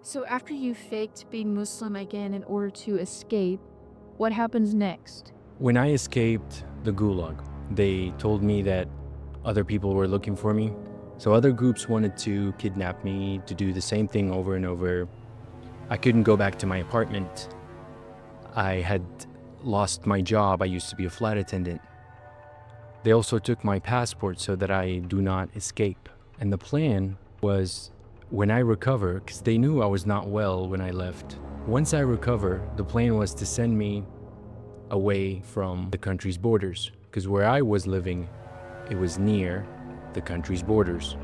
So after you faked being Muslim again in order to escape, what happens next? When I escaped the Gulag, they told me that other people were looking for me. So other groups wanted to kidnap me to do the same thing over and over. I couldn't go back to my apartment. I had lost my job. I used to be a flight attendant. They also took my passport so that I do not escape. And the plan was when I recover, because they knew I was not well when I left. Once I recover, the plan was to send me away from the country's borders, because where I was living, it was near the country's borders.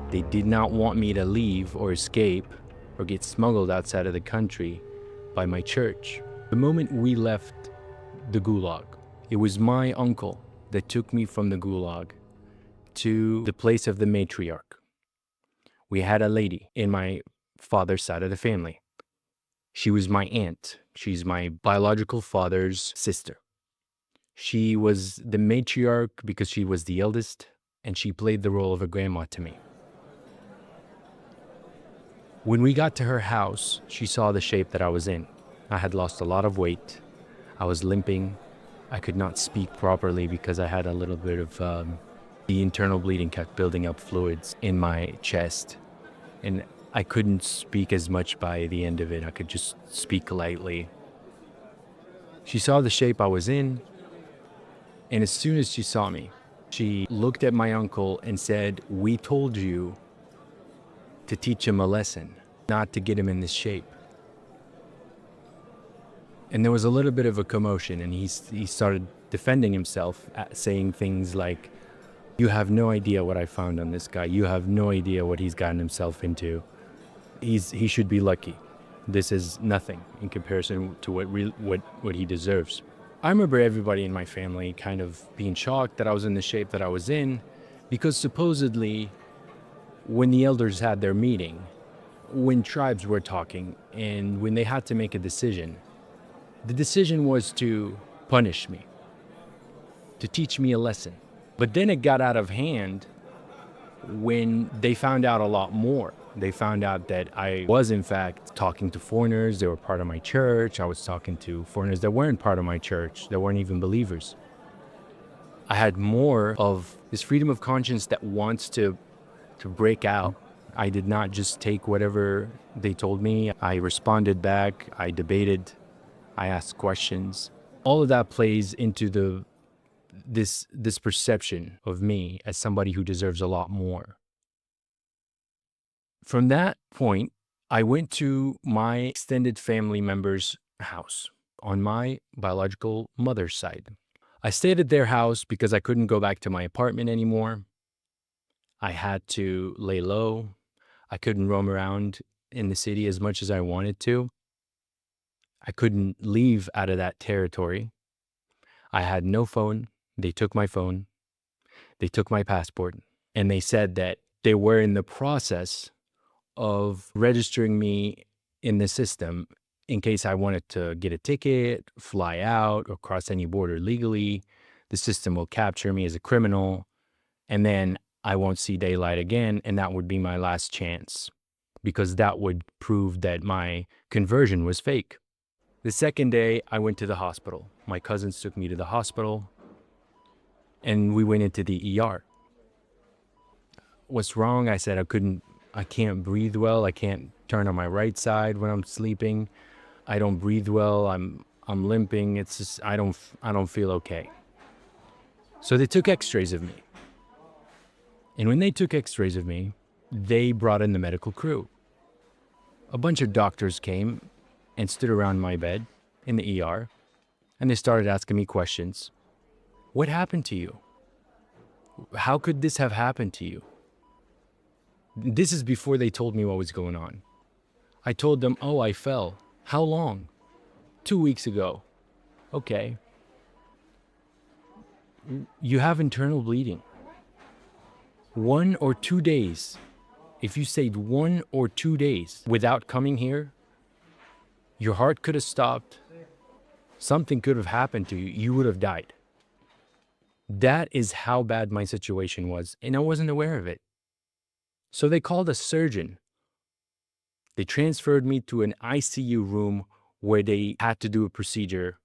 They did not want me to leave or escape or get smuggled outside of the country by my church. The moment we left the Gulag, it was my uncle that took me from the Gulag to the place of the Matriarch. We had a lady in my father's side of the family. She was my aunt. She's my biological father's sister. She was the matriarch because she was the eldest, and she played the role of a grandma to me. When we got to her house, she saw the shape that I was in. I had lost a lot of weight. I was limping. I could not speak properly because I had a little bit of the internal bleeding kept building up fluids in my chest. And I couldn't speak as much by the end of it. I could just speak lightly. She saw the shape I was in, and as soon as she saw me, she looked at my uncle and said, "We told you to teach him a lesson, not to get him in this shape." And there was a little bit of a commotion, and he started defending himself, saying things like, "You have no idea what I found on this guy. You have no idea what he's gotten himself into. He should be lucky. This is nothing in comparison to what he deserves." I remember everybody in my family kind of being shocked that I was in the shape that I was in, because supposedly when the elders had their meeting, when tribes were talking, and when they had to make a decision, the decision was to punish me, to teach me a lesson. But then it got out of hand when they found out a lot more. They found out that I was in fact talking to foreigners. They were part of my church. I was talking to foreigners that weren't part of my church, that weren't even believers. I had more of this freedom of conscience that wants to break out. I did not just take whatever they told me. I responded back. I debated. I asked questions. All of that plays into this perception of me as somebody who deserves a lot more. From that point, I went to my extended family member's house on my biological mother's side. I stayed at their house because I couldn't go back to my apartment anymore. I had to lay low. I couldn't roam around in the city as much as I wanted to. I couldn't leave out of that territory. I had no phone. They took my phone. They took my passport. And they said that they were in the process of registering me in the system in case I wanted to get a ticket, fly out, or cross any border legally. The system will capture me as a criminal, and then I won't see daylight again, and that would be my last chance, because that would prove that my conversion was fake. The second day, I went to the hospital. My cousins took me to the hospital, and we went into the ER. What's wrong? I said I can't breathe well. I can't turn on my right side when I'm sleeping. I don't breathe well. I'm limping. It's just I don't feel okay. So they took x-rays of me. And when they took x-rays of me, they brought in the medical crew. A bunch of doctors came and stood around my bed in the ER, and they started asking me questions. What happened to you? How could this have happened to you? This is before they told me what was going on. I told them, "Oh, I fell." "How long?" 2 weeks ago." "Okay." "You have internal bleeding. 1 or 2 days. If you stayed 1 or 2 days without coming here, your heart could have stopped. Something could have happened to you. You would have died." That is how bad my situation was, and I wasn't aware of it. So they called a surgeon They transferred me to an ICU room where they had to do a procedure,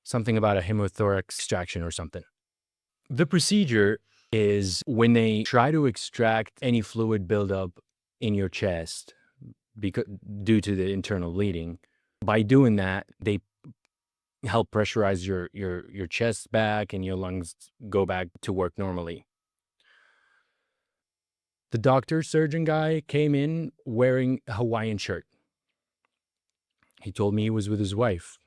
something about a hemothorax extraction or something. The procedure is when they try to extract any fluid buildup in your chest due to the internal bleeding. By doing that, they help pressurize your chest back and your lungs go back to work normally. The surgeon guy came in wearing a Hawaiian shirt. He told me he was with his wife.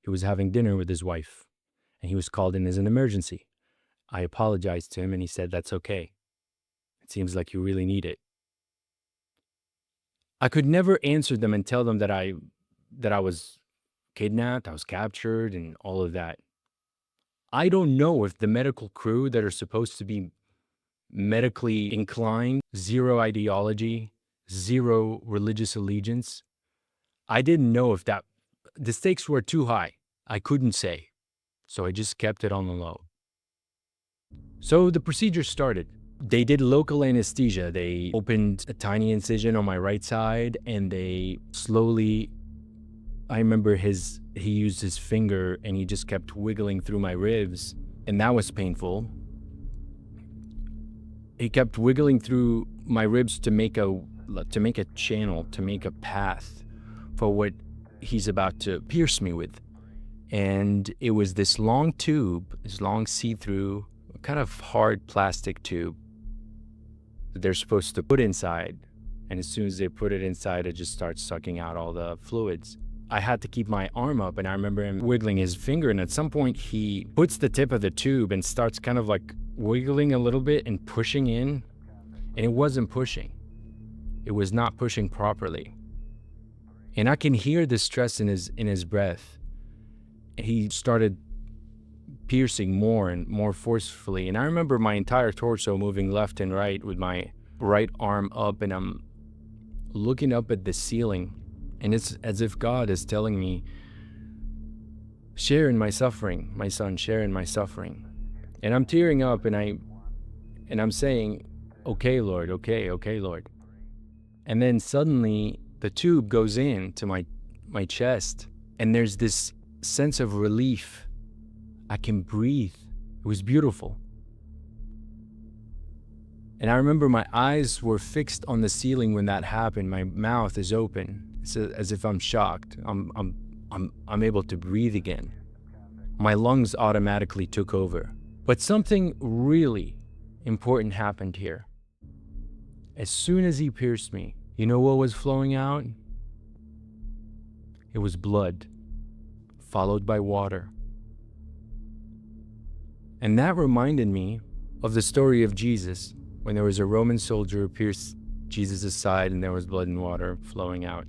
He was having dinner with his wife, and he was called in as an emergency. I apologized to him, and he said, "That's okay. It seems like you really need it." I could never answer them and tell them that I was kidnapped, I was captured, and all of that. I don't know if the medical crew that are supposed to be medically inclined, zero ideology, zero religious allegiance, I didn't know if the stakes were too high. I couldn't say. So I just kept it on the low. So the procedure started. They did local anesthesia. They opened a tiny incision on my right side, and they slowly, I remember he used his finger and he just kept wiggling through my ribs, and that was painful. He kept wiggling through my ribs to make a channel, to make a path for what he's about to pierce me with. And it was this long tube, this long see-through, kind of hard plastic tube that they're supposed to put inside. And as soon as they put it inside, it just starts sucking out all the fluids. I had to keep my arm up, and I remember him wiggling his finger, and at some point he puts the tip of the tube and starts kind of like wiggling a little bit and pushing in, and it wasn't pushing. It was not pushing properly. And I can hear the stress in his breath. He started piercing more and more forcefully, and I remember my entire torso moving left and right with my right arm up, and I'm looking up at the ceiling. And it's as if God is telling me, share in my suffering, my son, share in my suffering. And I'm tearing up, and I'm saying, okay, Lord, okay, Lord. And then suddenly the tube goes into my chest, and there's this sense of relief. I can breathe. It was beautiful. And I remember my eyes were fixed on the ceiling when that happened. My mouth is open. It's as if I'm shocked. I'm able to breathe again. My lungs automatically took over. But something really important happened here. As soon as he pierced me, you know what was flowing out? It was blood, followed by water. And that reminded me of the story of Jesus, when there was a Roman soldier who pierced Jesus' side and there was blood and water flowing out.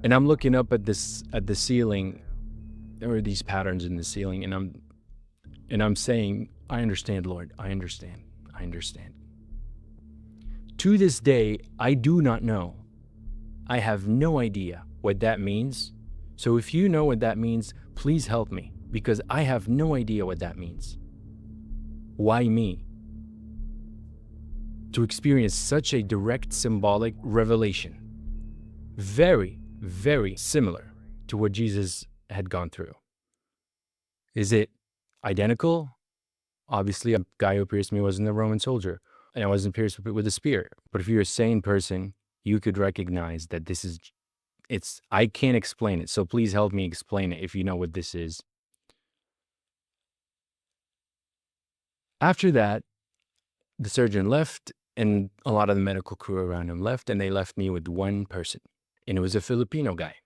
And I'm looking up at the ceiling. There were these patterns in the ceiling, and I'm saying, I understand, Lord. I understand. To this day, I do not know. I have no idea what that means. So if you know what that means, please help me, because I have no idea what that means. Why me? To experience such a direct symbolic revelation. Very, very similar to what Jesus had gone through. Is it identical? Obviously, a guy who pierced me wasn't a Roman soldier, and I wasn't pierced with a spear. But if you're a sane person, you could recognize that I can't explain it. So please help me explain it if you know what this is. After that, the surgeon left, and a lot of the medical crew around him left, and they left me with one person. And it was a Filipino guy.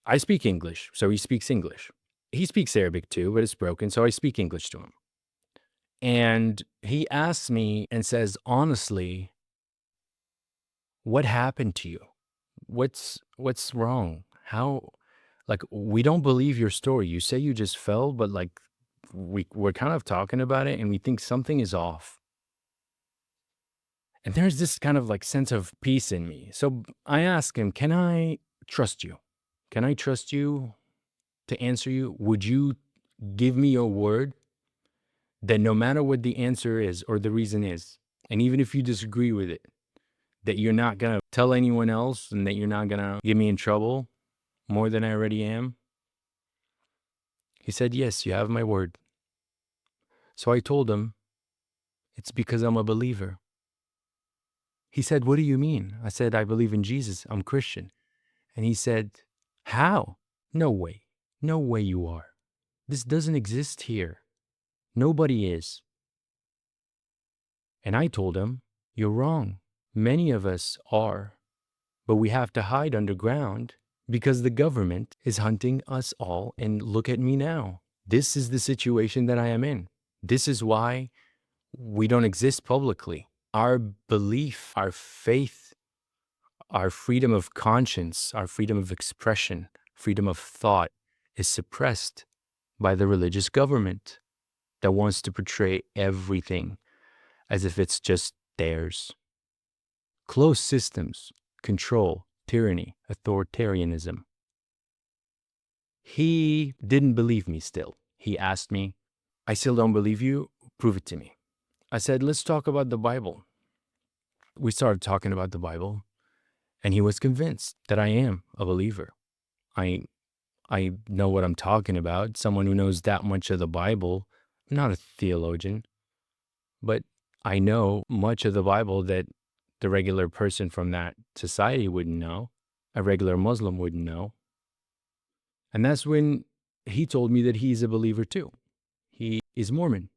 I speak English, so he speaks English. He speaks Arabic too, but it's broken, so I speak English to him. And he asks me and says, honestly, what happened to you? What's wrong? How, like, we don't believe your story. You say you just fell, but like, we're kind of talking about it and we think something is off. And there's this kind of like sense of peace in me. So I ask him, can I trust you? Can I trust you to answer you? Would you give me your word that no matter what the answer is or the reason is, and even if you disagree with it, That you're not going to tell anyone else and that you're not going to get me in trouble more than I already am? He said, yes, you have my word. So I told him, it's because I'm a believer. He said, what do you mean? I said, I believe in Jesus. I'm Christian. And he said, how? No way. No way you are. This doesn't exist here. Nobody is. And I told him, you're wrong. Many of us are. But we have to hide underground because the government is hunting us all. And look at me now. This is the situation that I am in. This is why we don't exist publicly. Our belief, our faith, our freedom of conscience, our freedom of expression, freedom of thought is suppressed by the religious government that wants to portray everything as if it's just theirs. Closed systems, control, tyranny, authoritarianism. He didn't believe me still. He asked me, I still don't believe you. Prove it to me. I said, let's talk about the Bible. We started talking about the Bible, and he was convinced that I am a believer. I know what I'm talking about. Someone who knows that much of the Bible. I'm not a theologian, but I know much of the Bible that the regular person from that society wouldn't know. A regular Muslim wouldn't know. And that's when he told me that he's a believer too. He is Mormon.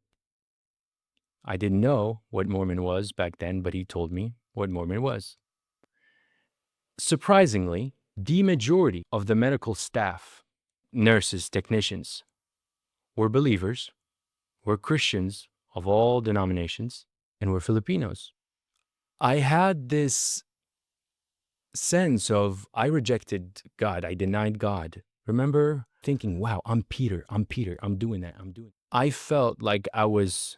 I didn't know what Mormon was back then, but he told me what Mormon was. Surprisingly, the majority of the medical staff, nurses, technicians, were believers, were Christians of all denominations, and were Filipinos. I had this sense of I rejected God, I denied God. Remember thinking, wow, I'm Peter, I'm doing that, I felt like I was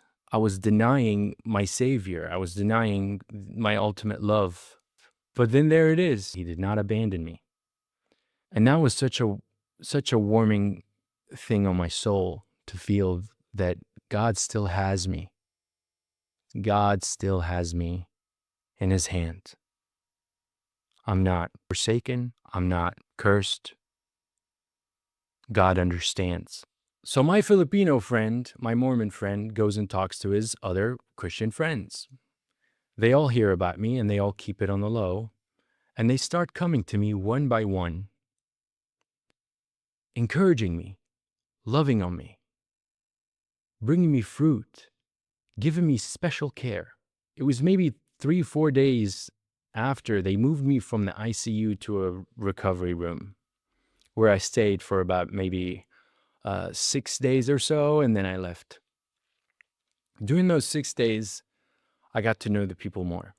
denying my Savior. I was denying my ultimate love. But then there it is. He did not abandon me. And that was such a warming thing on my soul to feel that God still has me. God still has me in his hand. I'm not forsaken. I'm not cursed. God understands. So my Filipino friend, my Mormon friend, goes and talks to his other Christian friends. They all hear about me and they all keep it on the low. And they start coming to me one by one, encouraging me, loving on me, bringing me fruit, giving me special care. It was maybe 3-4 days after they moved me from the ICU to a recovery room where I stayed for about maybe 6 days or so, and then I left. During those 6 days, I got to know the people more.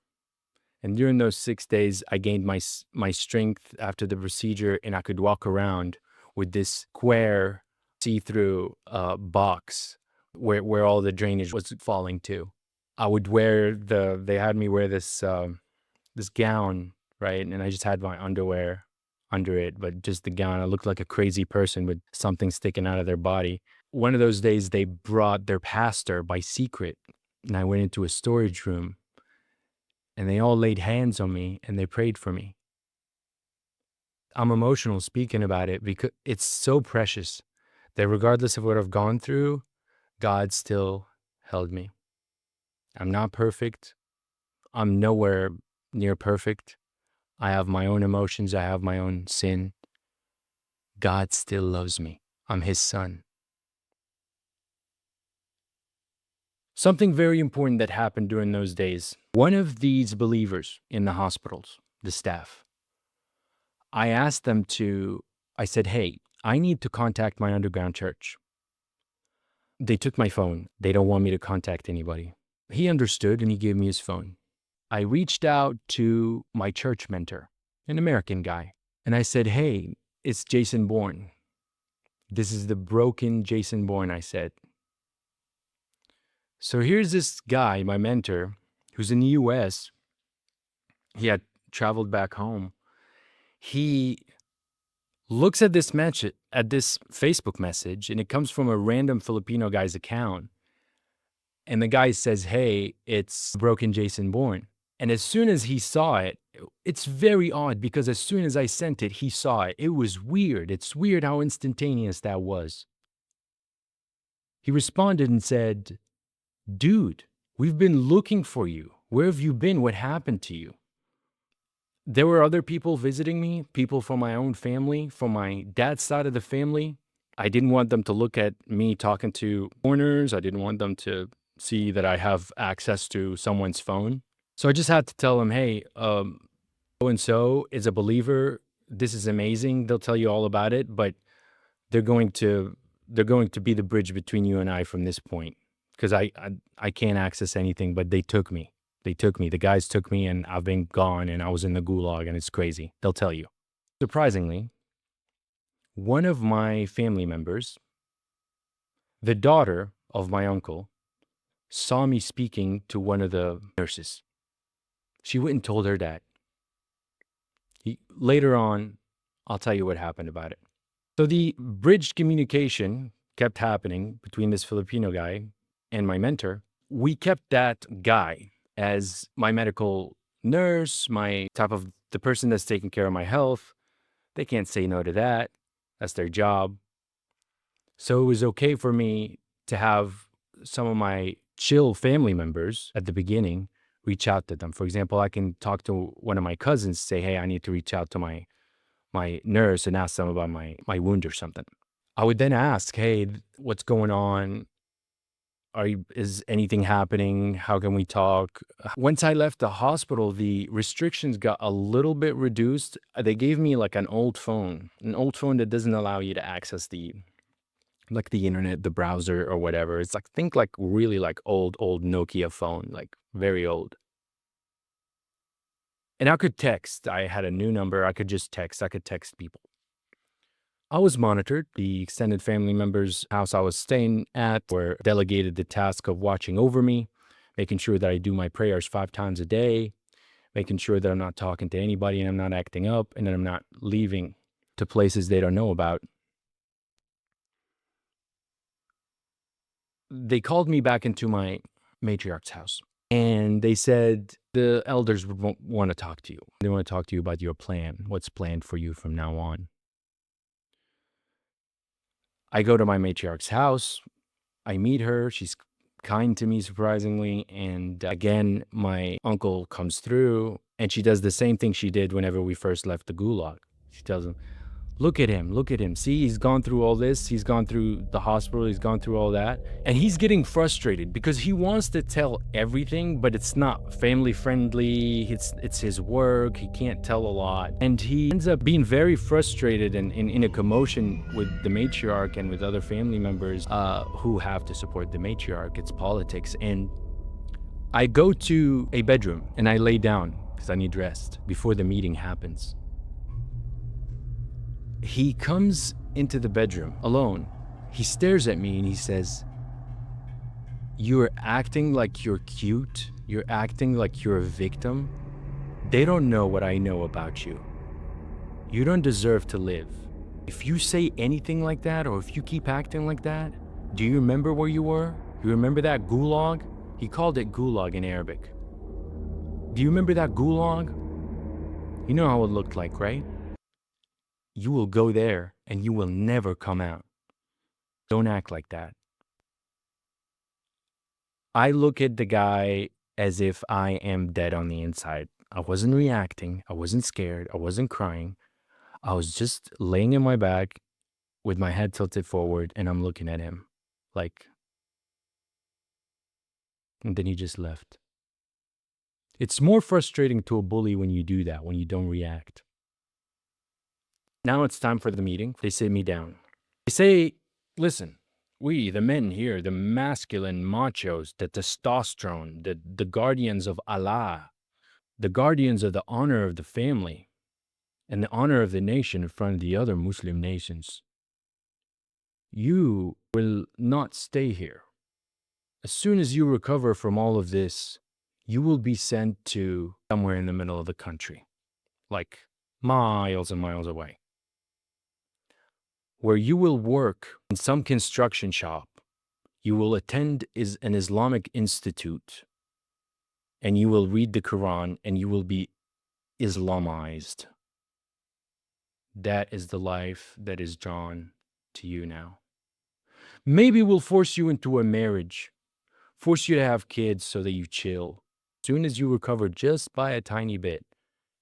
And during those 6 days, I gained my strength after the procedure, and I could walk around with this square, see-through box where all the drainage was falling to. I would they had me wear this gown, right? And I just had my underwear under it, but just the gown. I looked like a crazy person with something sticking out of their body. One of those days, they brought their pastor by secret, and I went into a storage room, and they all laid hands on me, and they prayed for me. I'm emotional speaking about it because it's so precious that regardless of what I've gone through, God still held me. I'm not perfect. I'm nowhere near perfect. I have my own emotions. I have my own sin. God still loves me. I'm his son. Something very important that happened during those days. One of these believers in the hospitals, the staff, I said, hey, I need to contact my underground church. They took my phone. They don't want me to contact anybody. He understood and he gave me his phone. I reached out to my church mentor, an American guy, and I said, hey, it's Jason Bourne. This is the broken Jason Bourne, I said. So here's this guy, my mentor, who's in the US. He had traveled back home. He looks at this Facebook message, and it comes from a random Filipino guy's account. And the guy says, hey, it's broken Jason Bourne. And as soon as he saw it, it's very odd because as soon as I sent it, he saw it. It was weird. It's weird how instantaneous that was. He responded and said, "Dude, we've been looking for you. Where have you been? What happened to you?" There were other people visiting me, people from my own family, from my dad's side of the family. I didn't want them to look at me talking to foreigners. I didn't want them to see that I have access to someone's phone. So I just had to tell them, hey, so and so is a believer. This is amazing. They'll tell you all about it, but they're going to be the bridge between you and I from this point because I can't access anything. But they took me. They took me. The guys took me, and I've been gone, and I was in the gulag, and it's crazy. They'll tell you. Surprisingly, one of my family members, the daughter of my uncle, saw me speaking to one of the nurses. She went and told her dad. Later on, I'll tell you what happened about it. So the bridge communication kept happening between this Filipino guy and my mentor. We kept that guy as my medical nurse, my type of the person that's taking care of my health. They can't say no to that. That's their job. So it was okay for me to have some of my chill family members at the beginning reach out to them. For example, I can talk to one of my cousins, say, hey, I need to reach out to my nurse and ask them about my wound or something. I would then ask, hey, what's going on? Is anything happening? How can we talk? Once I left the hospital, the restrictions got a little bit reduced. They gave me like an old phone that doesn't allow you to access the internet, the browser or whatever. It's like, think like really like old Nokia phone, like very old. And I could text. I had a new number. I could just text. I could text people. I was monitored. The extended family members' house I was staying at were delegated the task of watching over me, making sure that I do my prayers 5 times a day, making sure that I'm not talking to anybody and I'm not acting up and that I'm not leaving to places they don't know about. They called me back into my matriarch's house and they said the elders would want to talk to you. They want to talk to you about your plan, what's planned for you from now on. I go to my matriarch's house. I meet her. She's kind to me, surprisingly. And again, my uncle comes through and she does the same thing she did whenever we first left the gulag. She tells him, look at him. See, he's gone through all this. He's gone through the hospital. He's gone through all that. And he's getting frustrated because he wants to tell everything, but it's not family friendly. It's his work. He can't tell a lot. And he ends up being very frustrated and in a commotion with the matriarch and with other family members who have to support the matriarch. It's politics. And I go to a bedroom and I lay down because I need rest before the meeting happens. He comes into the bedroom alone. He stares at me and he says, you're acting like you're cute. You're acting like you're a victim. They don't know what I know about you. You don't deserve to live. If you say anything like that or if you keep acting like that, do you remember where you were? You remember that gulag? He called it gulag in Arabic. Do you remember that gulag? You know how it looked like, right? You will go there and you will never come out. Don't act like that. I look at the guy as if I am dead on the inside. I wasn't reacting. I wasn't scared. I wasn't crying. I was just laying in my back with my head tilted forward and I'm looking at him like, and then he just left. It's more frustrating to a bully when you do that, when you don't react. Now it's time for the meeting. They sit me down. They say, listen, we, the men here, the masculine machos, the testosterone, the guardians of Allah, the guardians of the honor of the family and the honor of the nation in front of the other Muslim nations. You will not stay here. As soon as you recover from all of this, you will be sent to somewhere in the middle of the country, like miles and miles away, where you will work in some construction shop. You will attend an Islamic institute. and you will read the Quran and you will be Islamized. That is the life that is drawn to you now. Maybe we'll force you into a marriage, force you to have kids so that you chill. As soon as you recover just by a tiny bit,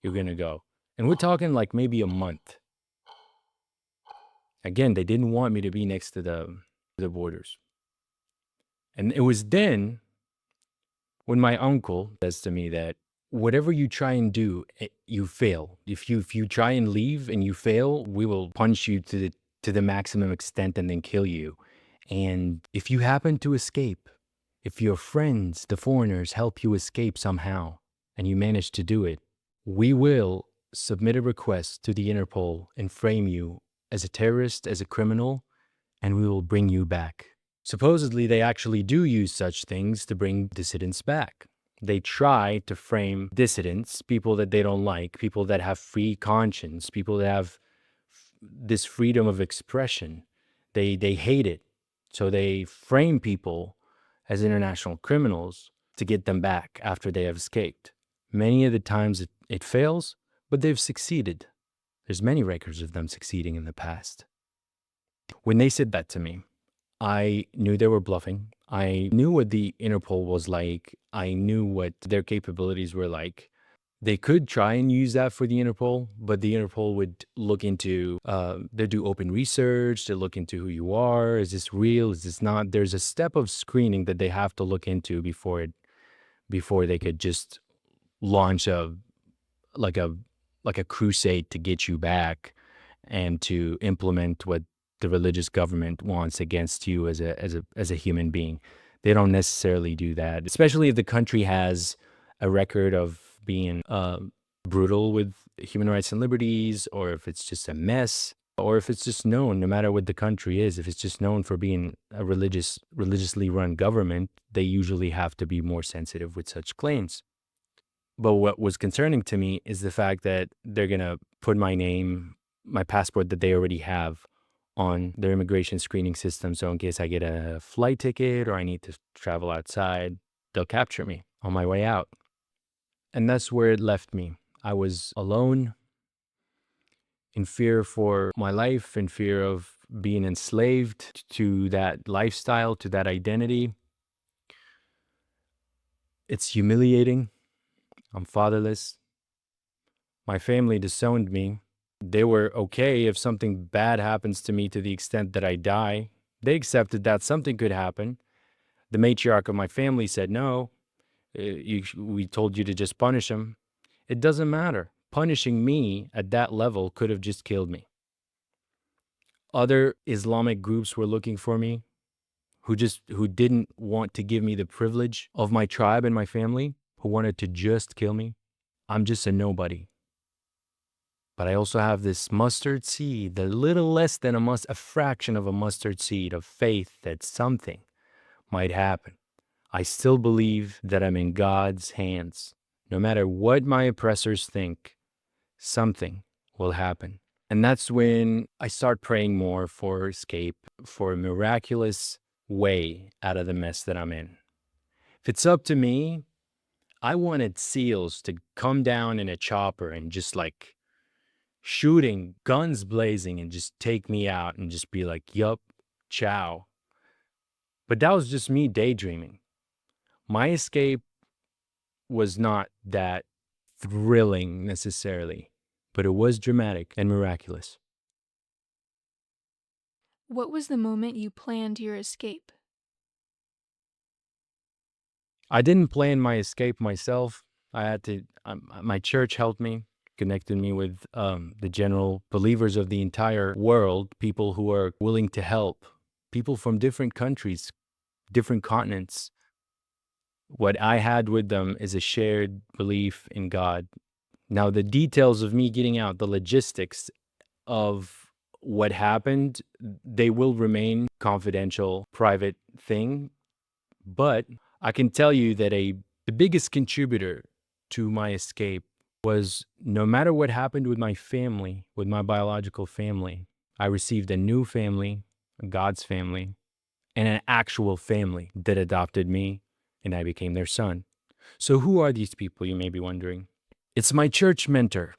you're going to go. And we're talking like maybe a month. Again, they didn't want me to be next to the borders. And it was then when my uncle says to me that whatever you try and do, you fail. If you try and leave and you fail, we will punish you to the maximum extent and then kill you. And if you happen to escape, if your friends, the foreigners, help you escape somehow, and you manage to do it, we will submit a request to the Interpol and frame you as a terrorist, as a criminal, and we will bring you back. Supposedly, they actually do use such things to bring dissidents back. They try to frame dissidents, people that they don't like, people that have free conscience, people that have this freedom of expression. They hate it. So they frame people as international criminals to get them back after they have escaped. Many of the times it fails, but they've succeeded. There's many records of them succeeding in the past. When they said that to me, I knew they were bluffing. I knew what the Interpol was like. I knew what their capabilities were like. They could try and use that for the Interpol, but the Interpol would look into, they do open research, they look into who you are. Is this real? Is this not? There's a step of screening that they have to look into before they could just launch like a crusade to get you back and to implement what the religious government wants against you as a human being. They don't necessarily do that, especially if the country has a record of being brutal with human rights and liberties, or if it's just a mess, or if it's just known, no matter what the country is, if it's just known for being a religiously run government, they usually have to be more sensitive with such claims. But what was concerning to me is the fact that they're going to put my name, my passport that they already have, on their immigration screening system. So in case I get a flight ticket or I need to travel outside, they'll capture me on my way out. And that's where it left me. I was alone, in fear for my life, in fear of being enslaved to that lifestyle, to that identity. It's humiliating. I'm fatherless. My family disowned me. They were okay if something bad happens to me to the extent that I die. They accepted that something could happen. The matriarch of my family said, no, we told you to just punish him. It doesn't matter. Punishing me at that level could have just killed me. Other Islamic groups were looking for me, who didn't want to give me the privilege of my tribe and my family, who wanted to just kill me. I'm just a nobody. But I also have this mustard seed, a little less than a fraction of a mustard seed of faith that something might happen. I still believe that I'm in God's hands. No matter what my oppressors think, something will happen. And that's when I start praying more for escape, for a miraculous way out of the mess that I'm in. If it's up to me, I wanted SEALs to come down in a chopper and just like shooting, guns blazing, and just take me out and just be like, yup, ciao. But that was just me daydreaming. My escape was not that thrilling necessarily, but it was dramatic and miraculous. What was the moment you planned your escape? I didn't plan my escape myself. I had to, my church helped me, connected me with the general believers of the entire world, people who are willing to help, people from different countries, different continents. What I had with them is a shared belief in God. Now, the details of me getting out, the logistics of what happened, they will remain confidential, private thing. But I can tell you that the biggest contributor to my escape was no matter what happened with my family, with my biological family, I received a new family, God's family, and an actual family that adopted me, and I became their son. So who are these people, you may be wondering? It's my church mentor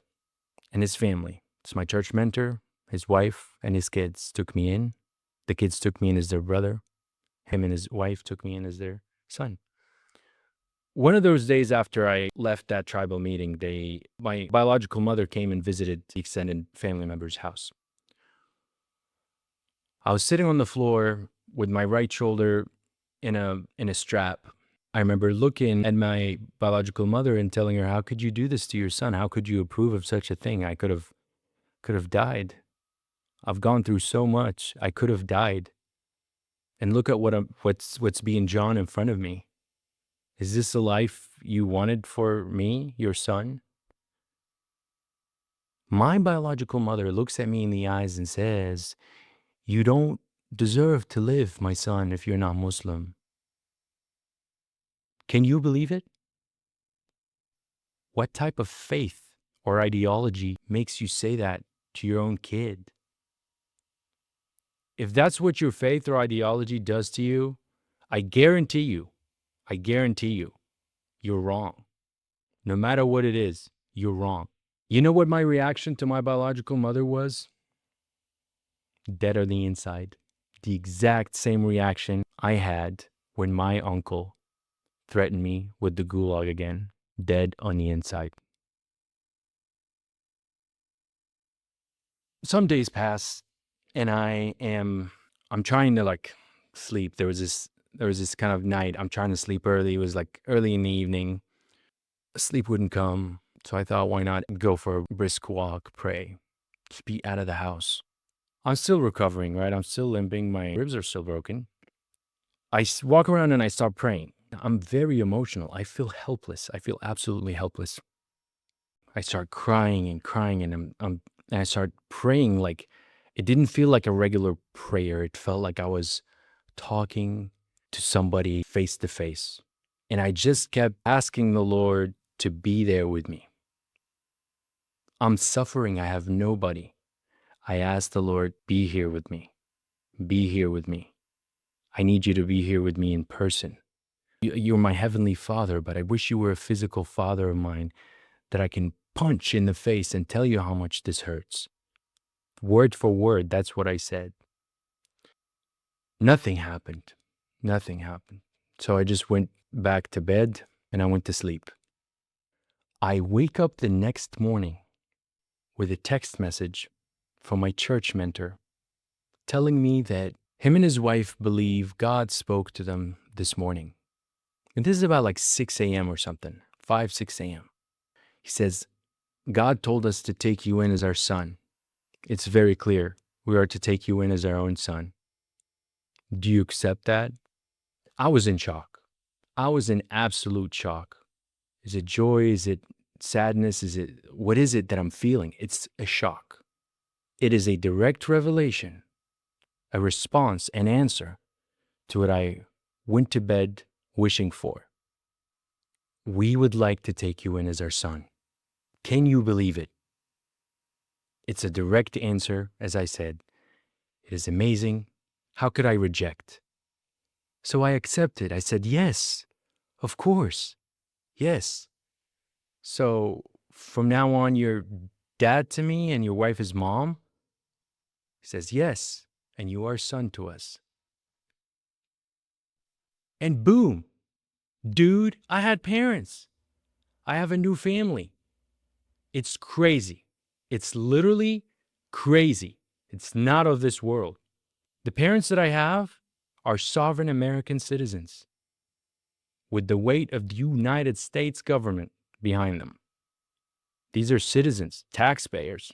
and his family. It's my church mentor, his wife, and his kids took me in. The kids took me in as their brother. Him and his wife took me in as their son. One of those days after I left that tribal meeting, my biological mother came and visited the extended family member's house. I was sitting on the floor with my right shoulder in a strap. I remember looking at my biological mother and telling her, "How could you do this to your son? How could you approve of such a thing? I could have died. I've gone through so much. I could have died. And look at what's being drawn in front of me. Is this the life you wanted for me, your son?" My biological mother looks at me in the eyes and says, "You don't deserve to live, my son, if you're not Muslim." Can you believe it? What type of faith or ideology makes you say that to your own kid? If that's what your faith or ideology does to you, I guarantee you, you're wrong. No matter what it is, you're wrong. You know what my reaction to my biological mother was? Dead on the inside. The exact same reaction I had when my uncle threatened me with the Gulag again. Dead on the inside. Some days pass and I'm trying to like sleep. There was this kind of night. I'm trying to sleep early. It was like early in the evening. Sleep wouldn't come. So I thought, why not go for a brisk walk, pray, just be out of the house. I'm still recovering, right? I'm still limping. My ribs are still broken. I walk around and I start praying. I'm very emotional. I feel helpless. I feel absolutely helpless. I start crying and and I start praying like it didn't feel like a regular prayer. It felt like I was talking to somebody face to face. And I just kept asking the Lord to be there with me. I'm suffering. I have nobody. I asked the Lord, be here with me. Be here with me. I need you to be here with me in person. You're my heavenly Father, but I wish you were a physical father of mine that I can punch in the face and tell you how much this hurts. Word for word, that's what I said. Nothing happened. Nothing happened. So I just went back to bed and I went to sleep. I wake up the next morning with a text message from my church mentor telling me that him and his wife believe God spoke to them this morning. And this is about like 6 a.m. or something, 5, 6 a.m. He says, God told us to take you in as our son. It's very clear. We are to take you in as our own son. Do you accept that? I was in shock. I was in absolute shock. Is it joy? Is it sadness? What is it that I'm feeling? It's a shock. It is a direct revelation, a response, an answer to what I went to bed wishing for. We would like to take you in as our son. Can you believe it? It's a direct answer, as I said. It is amazing. How could I reject? So I accepted. I said, yes, of course. Yes. So from now on, you're dad to me and your wife is mom? He says, yes, and you are son to us. And boom, dude, I had parents. I have a new family. It's crazy. It's literally crazy. It's not of this world. The parents that I have are sovereign American citizens with the weight of the United States government behind them. These are citizens, taxpayers,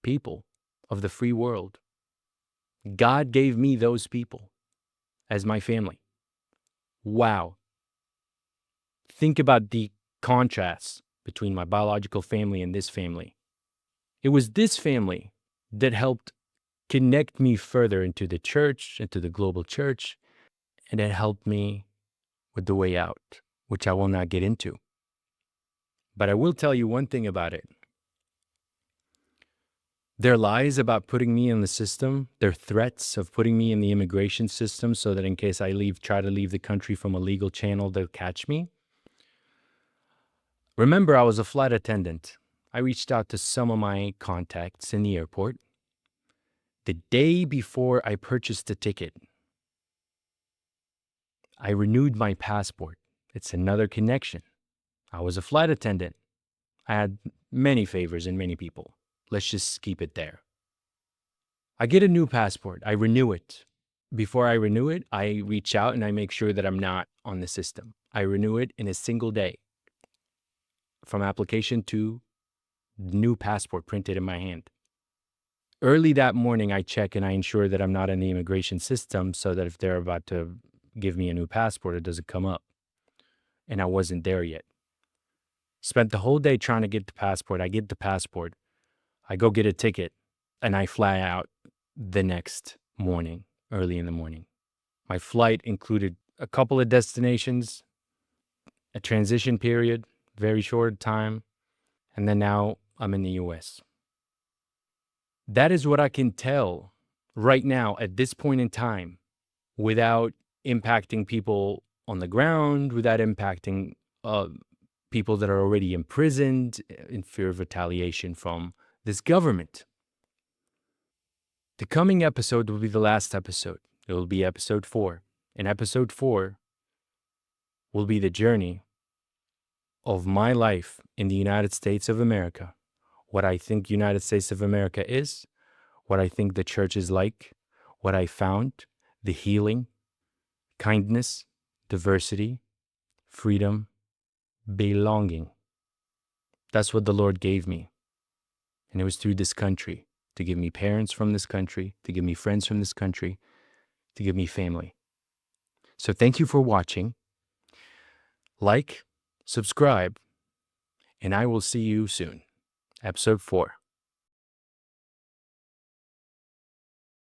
people of the free world. God gave me those people as my family. Wow. Think about the contrast between my biological family and this family. It was this family that helped connect me further into the church, into the global church, and it helped me with the way out, which I will not get into. But I will tell you one thing about it. Their lies about putting me in the system, their threats of putting me in the immigration system so that in case I try to leave the country from a legal channel, they'll catch me. Remember, I was a flight attendant. I reached out to some of my contacts in the airport. The day before I purchased the ticket, I renewed my passport. It's another connection. I was a flight attendant. I had many favors and many people. Let's just keep it there. I get a new passport. I renew it. Before I renew it, I reach out and I make sure that I'm not on the system. I renew it in a single day from application to new passport printed in my hand. Early that morning, I check and I ensure that I'm not in the immigration system so that if they're about to give me a new passport, it doesn't come up. And I wasn't there yet. Spent the whole day trying to get the passport. I get the passport. I go get a ticket and I fly out the next morning, early in the morning. My flight included a couple of destinations, a transition period, very short time, and then now I'm in the US. That is what I can tell right now at this point in time without impacting people on the ground, without impacting people that are already imprisoned in fear of retaliation from this government. The coming episode will be the last episode. It will be episode 4. And episode 4 will be the journey of my life in the United States of America. What I think United States of America is, what I think the church is like, what I found, the healing, kindness, diversity, freedom, belonging. That's what the Lord gave me. And it was through this country, to give me parents from this country, to give me friends from this country, to give me family. So thank you for watching. Like, subscribe, and I will see you soon. Episode 4.